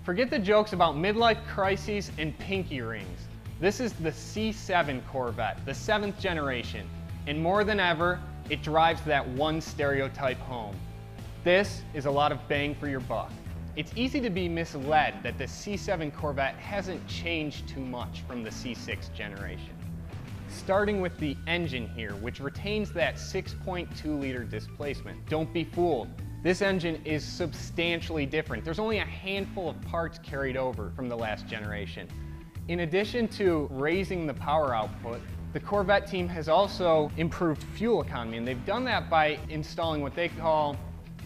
Forget the jokes about midlife crises and pinky rings. This is the C7 Corvette, the 7th generation, and more than ever, it drives that one stereotype home. This is a lot of bang for your buck. It's easy to be misled that the C7 Corvette hasn't changed too much from the C6 generation. Starting with the engine here, which retains that 6.2 liter displacement. Don't be fooled. This engine is substantially different. There's only a handful of parts carried over from the last generation. In addition to raising the power output, the Corvette team has also improved fuel economy, and they've done that by installing what they call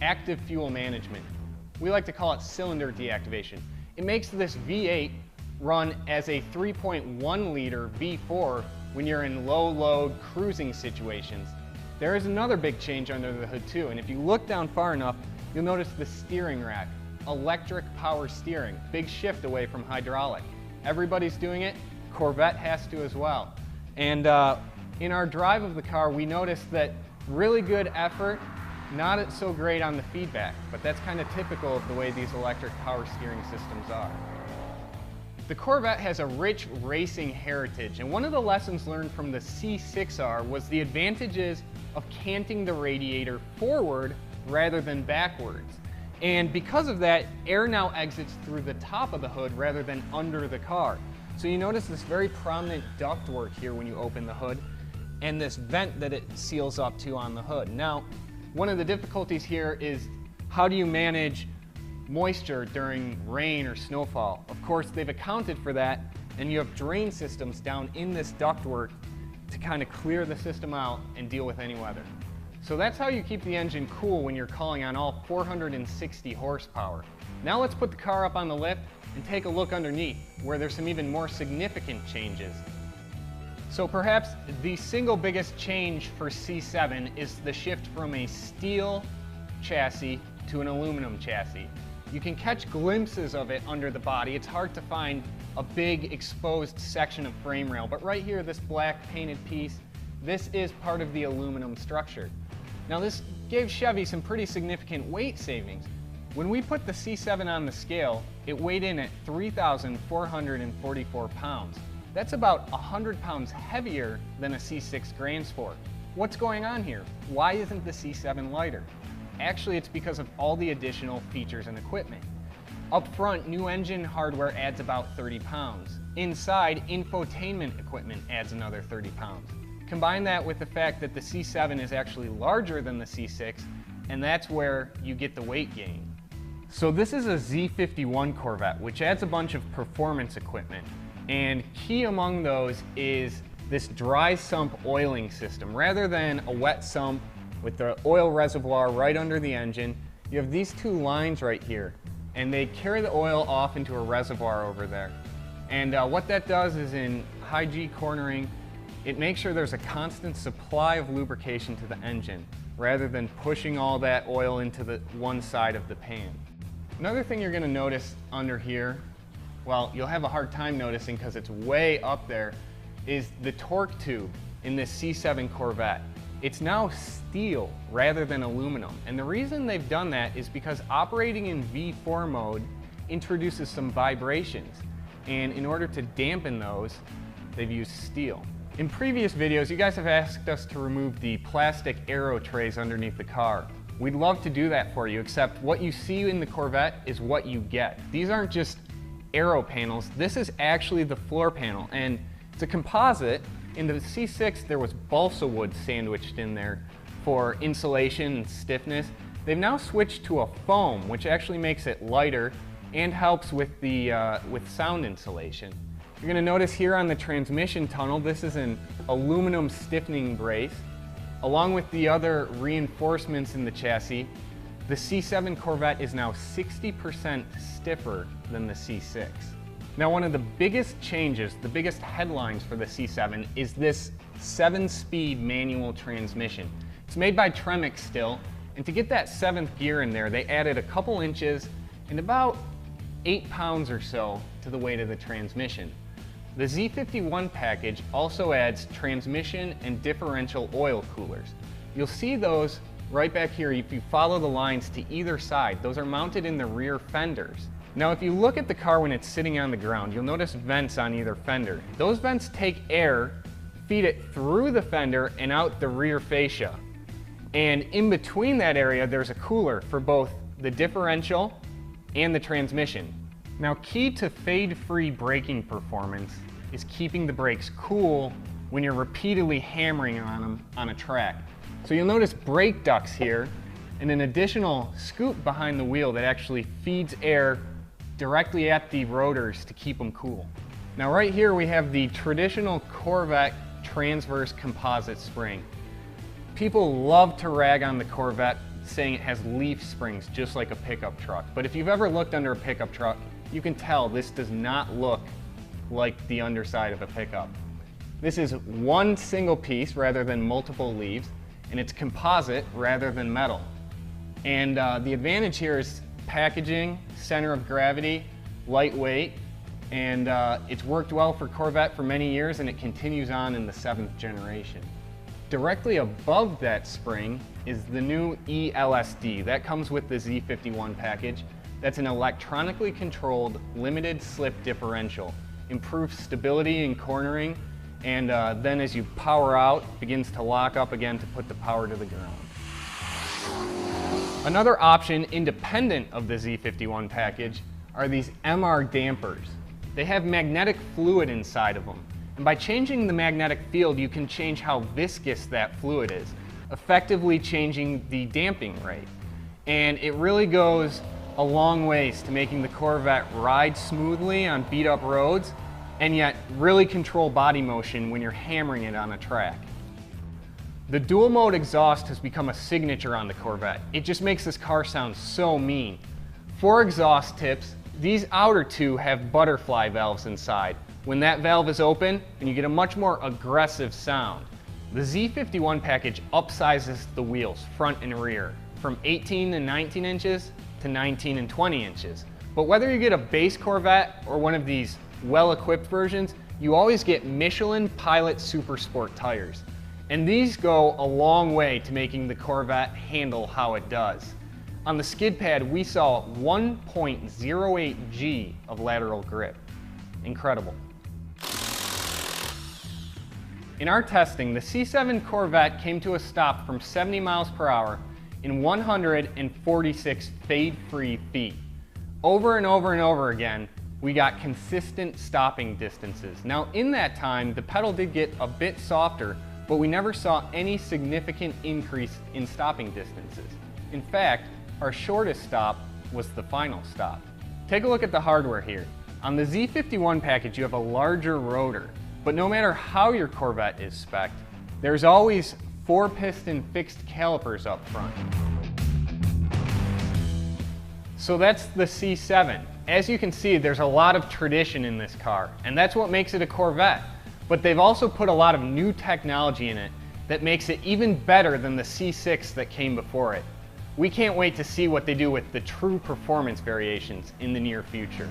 active fuel management. We like to call it cylinder deactivation. It makes this V8 run as a 3.1 liter V4 when you're in low load cruising situations. There is another big change under the hood too, and if you look down far enough, you'll notice the steering rack. Electric power steering, big shift away from hydraulic. Everybody's doing it, Corvette has to as well. And in our drive of the car, we noticed that really good effort, not so great on the feedback, but that's kind of typical of the way these electric power steering systems are. The Corvette has a rich racing heritage, and one of the lessons learned from the C6R was the advantages of canting the radiator forward rather than backwards. And because of that, air now exits through the top of the hood rather than under the car. So you notice this very prominent ductwork here when you open the hood, and this vent that it seals up to on the hood. Now, one of the difficulties here is how do you manage moisture during rain or snowfall? Of course, they've accounted for that, and you have drain systems down in this ductwork to kind of clear the system out and deal with any weather. So that's how you keep the engine cool when you're calling on all 460 horsepower. Now let's put the car up on the lift and take a look underneath, where there's some even more significant changes. So perhaps the single biggest change for C7 is the shift from a steel chassis to an aluminum chassis. You can catch glimpses of it under the body. It's hard to find a big exposed section of frame rail, but right here, this black painted piece, this is part of the aluminum structure. Now this gave Chevy some pretty significant weight savings. When we put the C7 on the scale, it weighed in at 3,444 pounds. That's about 100 pounds heavier than a C6 Grand Sport. What's going on here? Why isn't the C7 lighter? Actually, it's because of all the additional features and equipment. Up front, new engine hardware adds about 30 pounds. Inside, infotainment equipment adds another 30 pounds. Combine that with the fact that the C7 is actually larger than the C6, and that's where you get the weight gain. So this is a Z51 Corvette, which adds a bunch of performance equipment. And key among those is this dry sump oiling system. Rather than a wet sump with the oil reservoir right under the engine, you have these two lines right here, and they carry the oil off into a reservoir over there. And what that does is, in high G cornering, it makes sure there's a constant supply of lubrication to the engine, rather than pushing all that oil into the one side of the pan. Another thing you're going to notice under here, well, you'll have a hard time noticing because it's way up there, is the torque tube in this C7 Corvette. It's now steel rather than aluminum, and the reason they've done that is because operating in V4 mode introduces some vibrations, and in order to dampen those, they've used steel. In previous videos, you guys have asked us to remove the plastic aero trays underneath the car. We'd love to do that for you, except what you see in the Corvette is what you get. These aren't just aero panels, this is actually the floor panel, and it's a composite. In the C6, there was balsa wood sandwiched in there for insulation and stiffness. They've now switched to a foam, which actually makes it lighter and helps with the with sound insulation. You're going to notice here on the transmission tunnel, this is an aluminum stiffening brace. Along with the other reinforcements in the chassis, the C7 Corvette is now 60% stiffer than the C6. Now, one of the biggest changes, the biggest headlines for the C7 is this 7-speed manual transmission. It's made by Tremec still, and to get that 7th gear in there, they added a couple inches and about 8 pounds or so to the weight of the transmission. The Z51 package also adds transmission and differential oil coolers. You'll see those right back here if you follow the lines to either side. Those are mounted in the rear fenders. Now if you look at the car when it's sitting on the ground, you'll notice vents on either fender. Those vents take air, feed it through the fender and out the rear fascia. And in between that area, there's a cooler for both the differential and the transmission. Now, key to fade-free braking performance is keeping the brakes cool when you're repeatedly hammering on them on a track. So you'll notice brake ducts here and an additional scoop behind the wheel that actually feeds air directly at the rotors to keep them cool. Now right here we have the traditional Corvette transverse composite spring. People love to rag on the Corvette saying it has leaf springs just like a pickup truck. But if you've ever looked under a pickup truck, you can tell this does not look like the underside of a pickup. This is one single piece rather than multiple leaves, and it's composite rather than metal. And the advantage here is packaging, center of gravity, lightweight, and it's worked well for Corvette for many years, and it continues on in the 7th generation. Directly above that spring is the new eLSD. That comes with the Z51 package. That's an electronically controlled limited slip differential. Improves stability in cornering, and then as you power out, begins to lock up again to put the power to the ground. Another option independent of the Z51 package are these MR dampers. They have magnetic fluid inside of them. And by changing the magnetic field, you can change how viscous that fluid is, effectively changing the damping rate. And it really goes a long ways to making the Corvette ride smoothly on beat up roads and yet really control body motion when you're hammering it on a track. The dual mode exhaust has become a signature on the Corvette. It just makes this car sound so mean. For exhaust tips, these outer two have butterfly valves inside. When that valve is open, and you get a much more aggressive sound. The Z51 package upsizes the wheels, front and rear, from 18 and 19 inches to 19 and 20 inches. But whether you get a base Corvette or one of these well-equipped versions, you always get Michelin Pilot Super Sport tires. And these go a long way to making the Corvette handle how it does. On the skid pad, we saw 1.08 G of lateral grip. Incredible. In our testing, the C7 Corvette came to a stop from 70 miles per hour in 146 fade-free feet. Over and over and over again, we got consistent stopping distances. Now in that time, the pedal did get a bit softer, but we never saw any significant increase in stopping distances. In fact, our shortest stop was the final stop. Take a look at the hardware here. On the Z51 package, you have a larger rotor, but no matter how your Corvette is spec'd, there's always 4-piston fixed calipers up front. So that's the C7. As you can see, there's a lot of tradition in this car, and that's what makes it a Corvette. But they've also put a lot of new technology in it that makes it even better than the C6 that came before it. We can't wait to see what they do with the true performance variations in the near future.